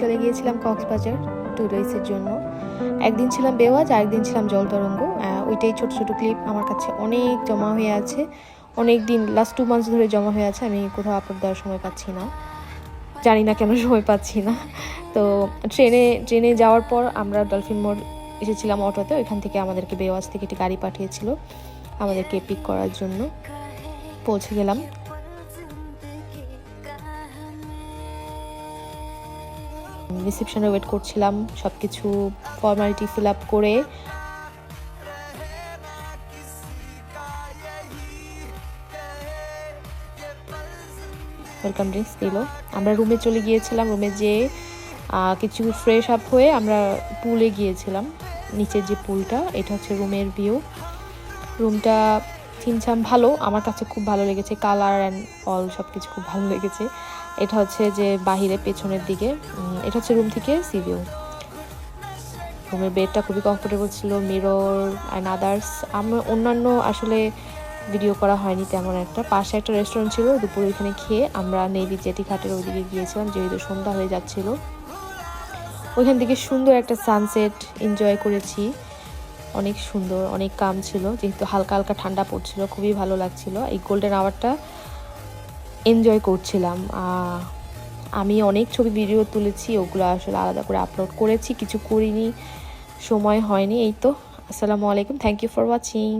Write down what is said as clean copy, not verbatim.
চলে গিয়েছিলাম কক্সবাজার 2 ডেজের জন্য। একদিন ছিলাম বেওয়াজ, আরেকদিন ছিলাম জলতরঙ্গ। ওইটাই ছোট ছোট ক্লিপ আমার কাছে অনেক জমা হয়ে আছে, অনেক দিন, লাস্ট 2 মান্থস ধরে জমা হয়ে আছে। আমি কোথাও আপলোড দেওয়ার সময় পাচ্ছি না, জানি না কেন সময় পাচ্ছি না। তো ট্রেনে যাওয়ার পর আমরা ডলফিন মোড় এসেছিলাম অটোতে। ওইখান থেকে আমাদেরকে বেওয়াজ থেকে একটি গাড়ি পাঠিয়েছিল আমাদেরকে পিক করার জন্য। পৌঁছে গেলাম। রিসেপশনে ওয়েট করছিলাম, সব কিছু ফর্মালিটি ফিল আপ করে ওয়েলকাম ড্রিঙ্কস দিল। আমরা রুমে চলে গিয়েছিলাম। রুমে যেয়ে কিছু ফ্রেশ আপ হয়ে আমরা পুলে গিয়েছিলাম। নিচের যে পুলটা, এটা হচ্ছে রুমের ভিউ। রুমটা ছিমছাম ভালো, আমার কাছে খুব ভালো লেগেছে। কালার অ্যান্ড অল সব কিছু খুব ভালো লেগেছে। এটা হচ্ছে যে বাহিরে পেছনের দিকে, এটা হচ্ছে রুম থেকে সি ভিউ। রুমের বেডটা খুবই কমফোর্টেবল ছিল, মিরর অ্যান্ড আদার্স। অন্যান্য আসলে ভিডিও করা হয়নি তেমন একটা। পাশে একটা রেস্টুরেন্ট ছিল, দুপুরে ওইখানে খেয়ে আমরা নেভি জেটি ঘাটের ওইদিকে গিয়েছিলাম, যেহেতু সন্ধ্যা হয়ে যাচ্ছিল। ওইখান থেকে সুন্দর একটা সানসেট এনজয় করেছি, অনেক সুন্দর, অনেক কাম ছিল, যেহেতু হালকা হালকা ঠান্ডা পড়ছিল, খুবই ভালো লাগছিল। এই গোল্ডেন আওয়ারটা এনজয় করছিলাম। আমি অনেক ছবি ভিডিও তুলেছি, ওগুলো আসলে আলাদা করে আপলোড করেছি, কিছু করিনি, সময় হয়নি। এই তো, আসসালামু আলাইকুম, থ্যাংক ইউ ফর ওয়াচিং।